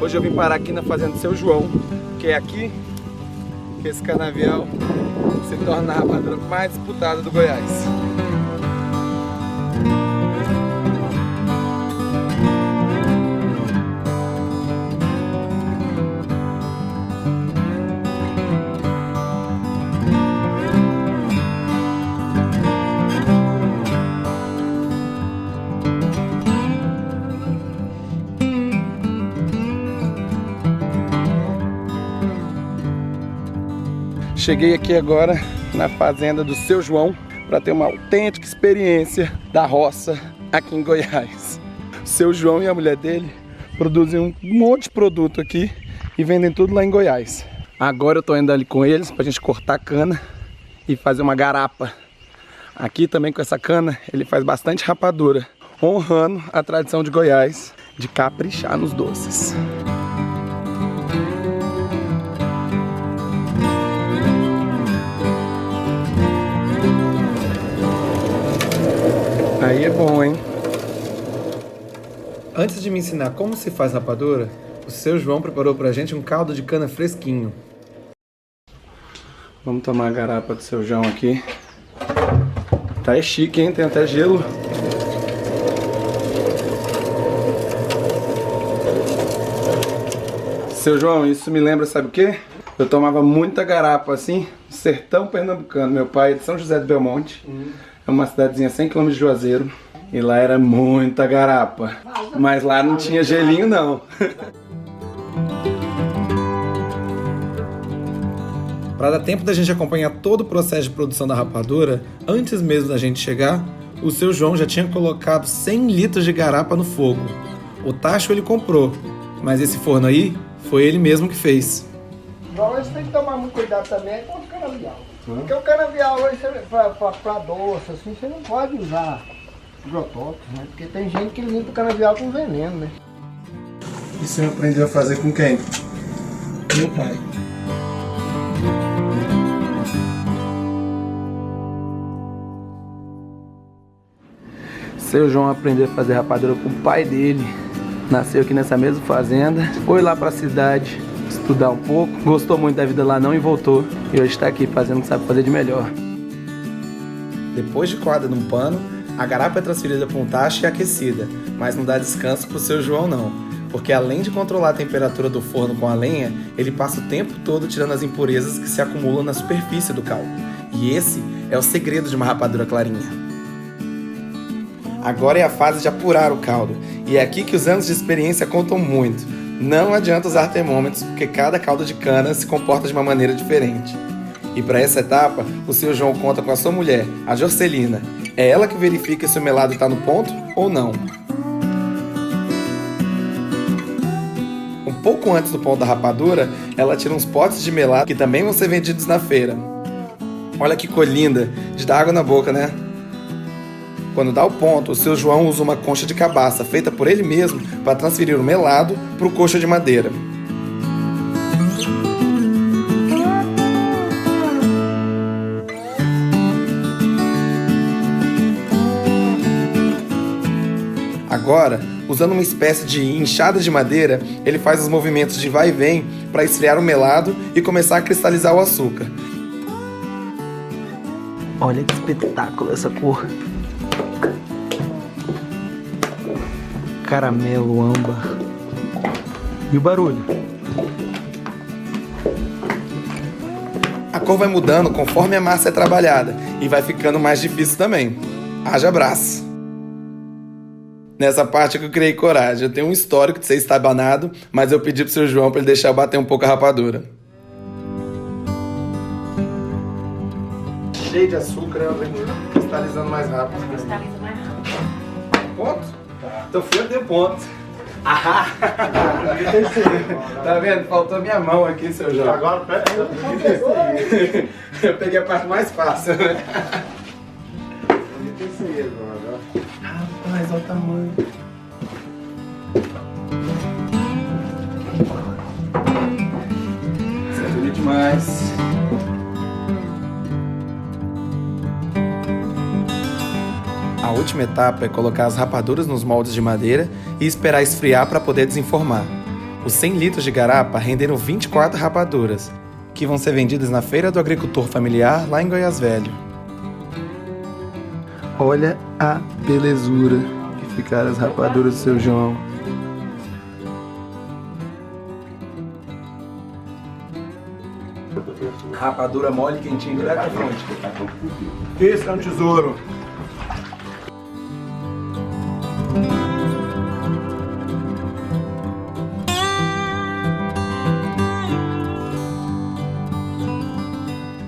Hoje eu vim parar aqui na fazenda do Seu João, que é aqui que esse canavial se torna a rapadura mais disputada do Goiás. Cheguei aqui agora na fazenda do Seu João para ter uma autêntica experiência da roça aqui em Goiás. O Seu João e a mulher dele produzem um monte de produto aqui e vendem tudo lá em Goiás. Agora eu tô indo ali com eles pra gente cortar a cana e fazer uma garapa. Aqui também com essa cana ele faz bastante rapadura, honrando a tradição de Goiás de caprichar nos doces. Aí é bom, hein? Antes de me ensinar como se faz rapadura, o Seu João preparou pra gente um caldo de cana fresquinho. Vamos tomar a garapa do Seu João aqui. Tá chique, hein? Tem até gelo. Seu João, isso me lembra, sabe o quê? Eu tomava muita garapa assim, no sertão pernambucano. Meu pai é de São José do Belmonte. É uma cidadezinha a 100 km de Juazeiro. E lá era muita garapa. Mas lá não tinha gelinho, não. Para dar tempo da gente acompanhar todo o processo de produção da rapadura, antes mesmo da gente chegar, o Seu João já tinha colocado 100 litros de garapa no fogo. O tacho ele comprou, mas esse forno aí foi ele mesmo que fez. Igual eles têm que tomar muito cuidado também com o canavial. Porque o canavial hoje, para doce, assim, você não pode usar agrotóxicos, né? Porque tem gente que limpa o canavial com veneno, né? E você aprendeu a fazer com quem? Meu pai. Seu João aprendeu a fazer rapadura com o pai dele. Nasceu aqui nessa mesma fazenda, foi lá pra cidade estudar um pouco, gostou muito da vida lá não e voltou. E hoje está aqui fazendo o que sabe fazer de melhor. Depois de coada num pano, a garapa é transferida para um tacho e aquecida, mas não dá descanso pro Seu João não, porque além de controlar a temperatura do forno com a lenha, ele passa o tempo todo tirando as impurezas que se acumulam na superfície do caldo. E esse é o segredo de uma rapadura clarinha. Agora é a fase de apurar o caldo, e é aqui que os anos de experiência contam muito. Não adianta usar termômetros, porque cada caldo de cana se comporta de uma maneira diferente. E para essa etapa, o Seu João conta com a sua mulher, a Jorcelina. É ela que verifica se o melado está no ponto ou não. Um pouco antes do ponto da rapadura, ela tira uns potes de melado que também vão ser vendidos na feira. Olha que cor linda, de dar água na boca, né? Quando dá o ponto, o Seu João usa uma concha de cabaça feita por ele mesmo para transferir o melado para o coxo de madeira. Agora, usando uma espécie de enxada de madeira, ele faz os movimentos de vai e vem para esfriar o melado e começar a cristalizar o açúcar. Olha que espetáculo essa cor! Caramelo, âmbar. E o barulho? A cor vai mudando conforme a massa é trabalhada e vai ficando mais difícil também. Haja braço! Nessa parte é que eu criei coragem. Eu tenho um histórico de ser estabanado, mas eu pedi pro Seu João para ele deixar eu bater um pouco a rapadura. Cheio de açúcar, cristalizando mais rápido. Cristaliza mais rápido. Ponto? Então fui eu dei ponto. Ah! Tá vendo? Faltou minha mão aqui, Seu João. Agora, eu peguei a parte mais fácil, né? Rapaz, olha o tamanho. Isso é bonito demais. A última etapa é colocar as rapaduras nos moldes de madeira e esperar esfriar para poder desenformar. Os 100 litros de garapa renderam 24 rapaduras, que vão ser vendidas na Feira do Agricultor Familiar, lá em Goiás Velho. Olha a belezura que ficaram as rapaduras do seu João. Rapadura mole, quentinha, direto da fonte. Esse é um tesouro.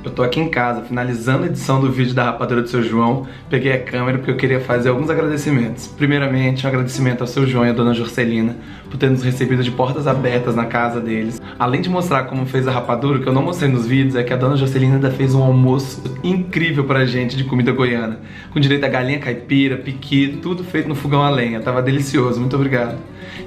Eu tô aqui em casa, finalizando a edição do vídeo da rapadura do seu João. Peguei a câmera porque eu queria fazer alguns agradecimentos. Primeiramente, um agradecimento ao seu João e à dona Jorcelina por ter nos recebido de portas abertas na casa deles. Além de mostrar como fez a rapadura, o que eu não mostrei nos vídeos é que a dona Jorcelina ainda fez um almoço incrível pra gente de comida goiana, com direito a galinha caipira, piqui, tudo feito no fogão a lenha. Tava delicioso, muito obrigado.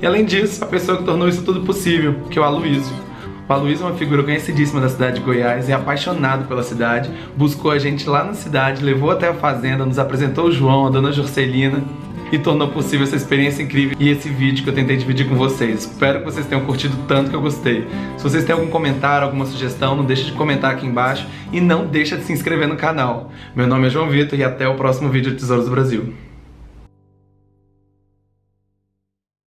E além disso, a pessoa que tornou isso tudo possível, que é o Aloysio. O Aloysio é uma figura conhecidíssima da cidade de Goiás e é apaixonado pela cidade. Buscou a gente lá na cidade, levou até a fazenda, nos apresentou o João, a dona Jorcelina e tornou possível essa experiência incrível e esse vídeo que eu tentei dividir com vocês. Espero que vocês tenham curtido tanto que eu gostei. Se vocês têm algum comentário, alguma sugestão, não deixe de comentar aqui embaixo e não deixa de se inscrever no canal. Meu nome é João Vitor e até o próximo vídeo de Tesouros do Brasil.